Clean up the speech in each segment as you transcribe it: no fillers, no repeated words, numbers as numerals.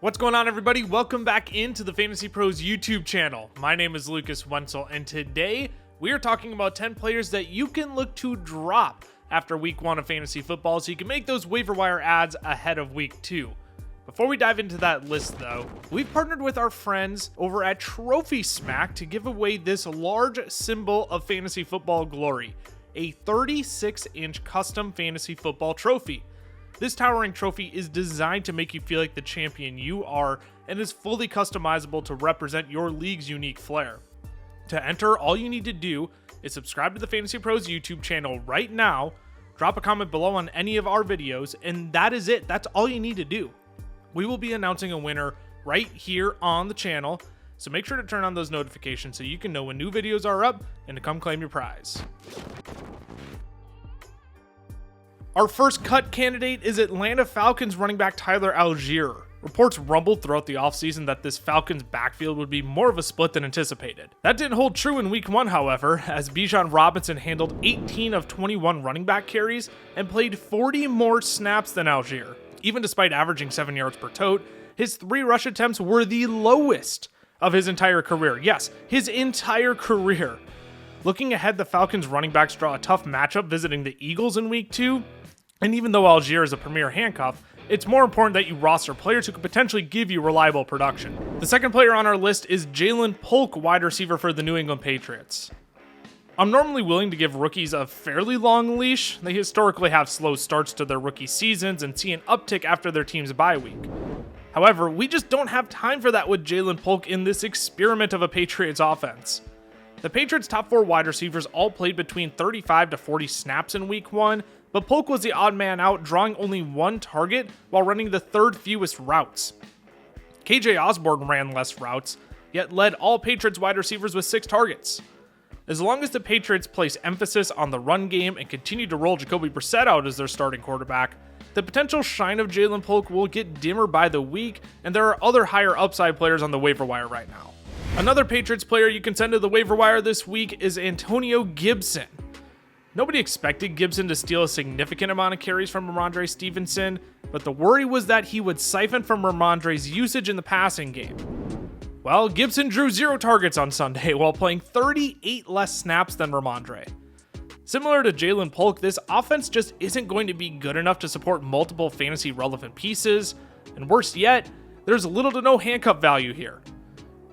What's going on, everybody? Welcome back into the Fantasy Pros YouTube channel. My name is Lucas Wencl, and today we are talking about 10 players that you can look to drop after week 1 of fantasy football so you can make those waiver wire ads ahead of week 2. Before we dive into that list, though, we've partnered with our friends over at Trophy Smack to give away this large symbol of fantasy football glory, a 36-inch custom fantasy football trophy. This towering trophy is designed to make you feel like the champion you are and is fully customizable to represent your league's unique flair. To enter, all you need to do is subscribe to the Fantasy Pros YouTube channel right now, drop a comment below on any of our videos, and that is it. That's all you need to do. We will be announcing a winner right here on the channel, so make sure to turn on those notifications so you can know when new videos are up and to come claim your prize. Our first cut candidate is Atlanta Falcons running back Tyler Allgeier. Reports rumbled throughout the offseason that this Falcons backfield would be more of a split than anticipated. That didn't hold true in week 1, however, as Bijan Robinson handled 18 of 21 running back carries and played 40 more snaps than Allgeier. Even despite averaging 7 yards per tote, his 3 rush attempts were the lowest of his entire career. Yes, his entire career. Looking ahead, the Falcons running backs draw a tough matchup visiting the Eagles in week 2. And even though Allgeier is a premier handcuff, it's more important that you roster players who could potentially give you reliable production. The second player on our list is Polk, wide receiver for the New England Patriots. I'm normally willing to give rookies a fairly long leash. They historically have slow starts to their rookie seasons and see an uptick after their team's bye week. However, we just don't have time for that with Polk in this experiment of a Patriots offense. The Patriots' top 4 wide receivers all played between 35 to 40 snaps in week 1, but Polk was the odd man out, drawing only 1 target while running the 3rd fewest routes. KJ Osborne ran less routes, yet led all Patriots wide receivers with 6 targets. As long as the Patriots place emphasis on the run game and continue to roll Jacoby Brissett out as their starting quarterback, the potential shine of Polk will get dimmer by the week, and there are other higher upside players on the waiver wire right now. Another Patriots player you can send to the waiver wire this week is Antonio Gibson. Nobody expected Gibson to steal a significant amount of carries from Ramondre Stevenson, but the worry was that he would siphon from Ramondre's usage in the passing game. Well, Gibson drew 0 targets on Sunday while playing 38 less snaps than Ramondre. Similar to Polk, this offense just isn't going to be good enough to support multiple fantasy relevant pieces, and worse yet, there's little to no handcuff value here.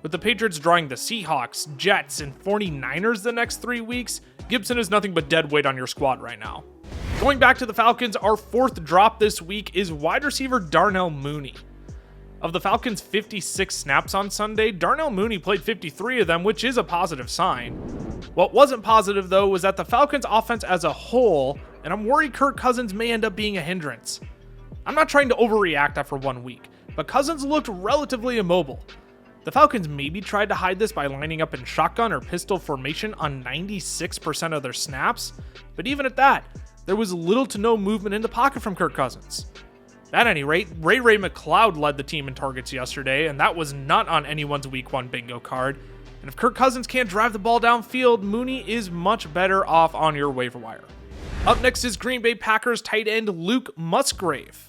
With the Patriots drawing the Seahawks, Jets, and 49ers the next 3 weeks, Gibson is nothing but dead weight on your squad right now. Going back to the Falcons, our 4th drop this week is wide receiver Darnell Mooney. Of the Falcons' 56 snaps on Sunday, Darnell Mooney played 53 of them, which is a positive sign. What wasn't positive, though, was that the Falcons' offense as a whole, and I'm worried Kirk Cousins may end up being a hindrance. I'm not trying to overreact after 1 week, but Cousins looked relatively immobile. The Falcons maybe tried to hide this by lining up in shotgun or pistol formation on 96% of their snaps, but even at that, there was little to no movement in the pocket from Kirk Cousins. At any rate, Ray McCloud led the team in targets yesterday, and that was not on anyone's week 1 bingo card. And if Kirk Cousins can't drive the ball downfield, Mooney is much better off on your waiver wire. Up next is Green Bay Packers tight end Luke Musgrave.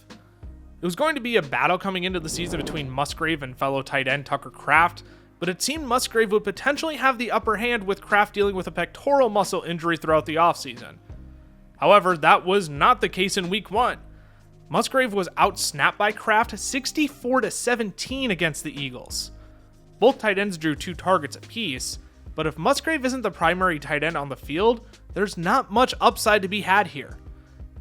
It was going to be a battle coming into the season between Musgrave and fellow tight end Tucker Kraft, but it seemed Musgrave would potentially have the upper hand with Kraft dealing with a pectoral muscle injury throughout the offseason. However, that was not the case in week 1. Musgrave was outsnapped by Kraft 64-17 against the Eagles. Both tight ends drew 2 targets apiece, but if Musgrave isn't the primary tight end on the field, there's not much upside to be had here.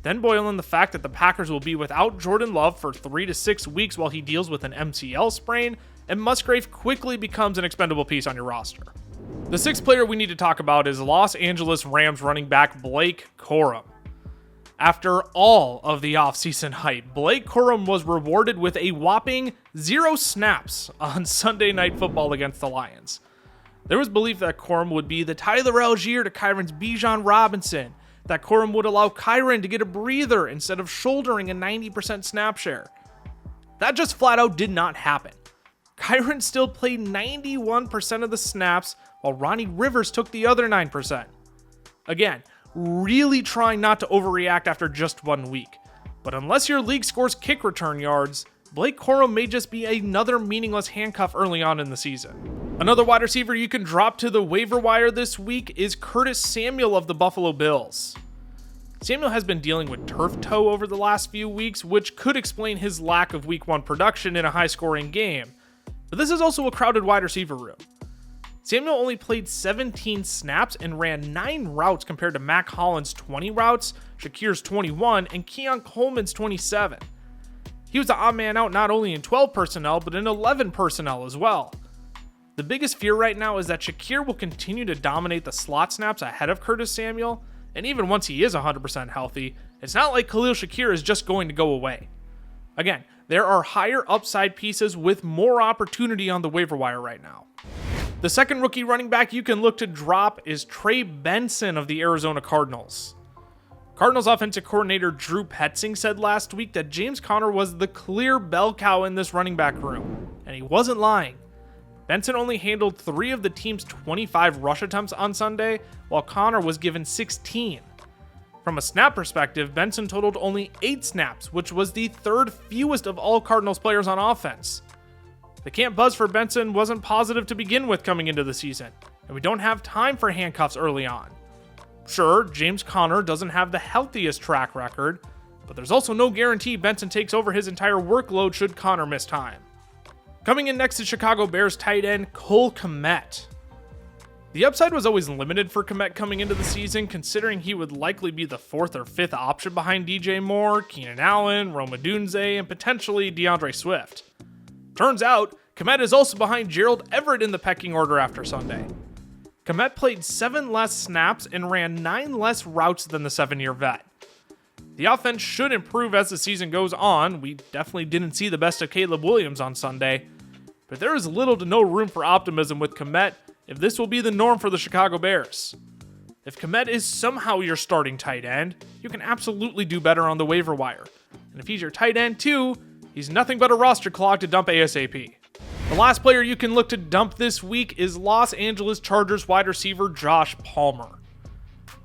Then boil in the fact that the Packers will be without Jordan Love for 3 to 6 weeks while he deals with an MCL sprain, and Musgrave quickly becomes an expendable piece on your roster. The 6th player we need to talk about is Los Angeles Rams running back Blake Corum. After all of the offseason hype, Blake Corum was rewarded with a whopping 0 snaps on Sunday Night Football against the Lions. There was belief that Corum would be the Tyler Allgeier to Kyron's Bijan Robinson, that Corum would allow Kyron to get a breather instead of shouldering a 90% snap share. That just flat out did not happen. Kyron still played 91% of the snaps, while Ronnie Rivers took the other 9%. Again, really trying not to overreact after just 1 week. But unless your league scores kick return yards, Blake Corum may just be another meaningless handcuff early on in the season. Another wide receiver you can drop to the waiver wire this week is Curtis Samuel of the Buffalo Bills. Samuel has been dealing with turf toe over the last few weeks, which could explain his lack of week 1 production in a high-scoring game. But this is also a crowded wide receiver room. Samuel only played 17 snaps and ran 9 routes compared to Mac Hollins' 20 routes, Shakir's 21, and Keon Coleman's 27. He was the odd man out not only in 12 personnel, but in 11 personnel as well. The biggest fear right now is that Shakir will continue to dominate the slot snaps ahead of Curtis Samuel, and even once he is 100% healthy, it's not like Khalil Shakir is just going to go away. Again, there are higher upside pieces with more opportunity on the waiver wire right now. The second rookie running back you can look to drop is Trey Benson of the Arizona Cardinals. Cardinals offensive coordinator Drew Petzing said last week that James Conner was the clear bell cow in this running back room, and he wasn't lying. Benson only handled 3 of the team's 25 rush attempts on Sunday, while Conner was given 16. From a snap perspective, Benson totaled only 8 snaps, which was the 3rd fewest of all Cardinals players on offense. The camp buzz for Benson wasn't positive to begin with coming into the season, and we don't have time for handcuffs early on. Sure, James Conner doesn't have the healthiest track record, but there's also no guarantee Benson takes over his entire workload should Conner miss time. Coming in next is Chicago Bears tight end Cole Kmet. The upside was always limited for Kmet coming into the season, considering he would likely be the 4th or 5th option behind DJ Moore, Keenan Allen, Rome Odunze, and potentially DeAndre Swift. Turns out, Kmet is also behind Gerald Everett in the pecking order after Sunday. Kmet played 7 less snaps and ran 9 less routes than the 7-year vet. The offense should improve as the season goes on. We definitely didn't see the best of Caleb Williams on Sunday, but there is little to no room for optimism with Kmet if this will be the norm for the Chicago Bears. If Kmet is somehow your starting tight end, you can absolutely do better on the waiver wire. And if he's your tight end too, he's nothing but a roster clog to dump ASAP. The last player you can look to dump this week is Los Angeles Chargers wide receiver Josh Palmer.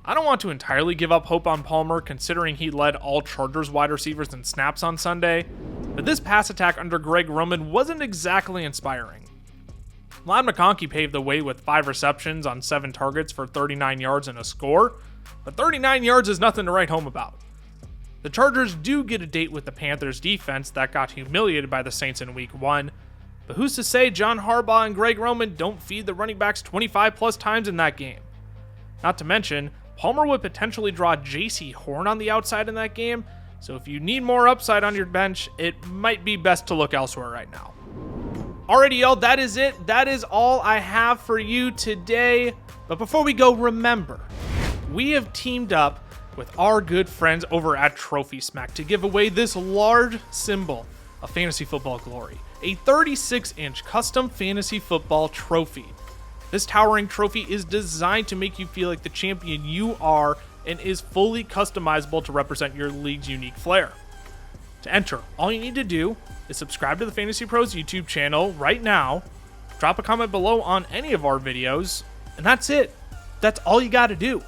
I don't want to entirely give up hope on Palmer considering he led all Chargers wide receivers in snaps on Sunday, but this pass attack under Greg Roman wasn't exactly inspiring. Ladd McConkey paved the way with 5 receptions on 7 targets for 39 yards and a score, but 39 yards is nothing to write home about. The Chargers do get a date with the Panthers defense that got humiliated by the Saints in week 1, but who's to say John Harbaugh and Greg Roman don't feed the running backs 25 plus times in that game? Not to mention, Palmer would potentially draw J.C. Horn on the outside in that game, so if you need more upside on your bench, it might be best to look elsewhere right now. Alrighty, y'all, that is it. That is all I have for you today. But before we go, remember, we have teamed up with our good friends over at Trophy Smack to give away this large symbol of fantasy football glory, a 36-inch custom fantasy football trophy. This towering trophy is designed to make you feel like the champion you are and is fully customizable to represent your league's unique flair. To enter, all you need to do is subscribe to the Fantasy Pros YouTube channel right now, drop a comment below on any of our videos, and that's it. That's all you got to do.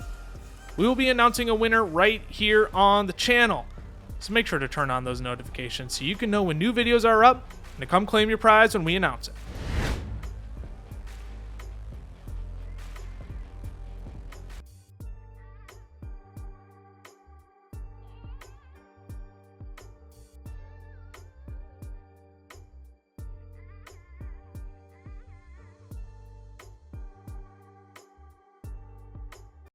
We will be announcing a winner right here on the channel, so make sure to turn on those notifications so you can know when new videos are up and to come claim your prize when we announce it.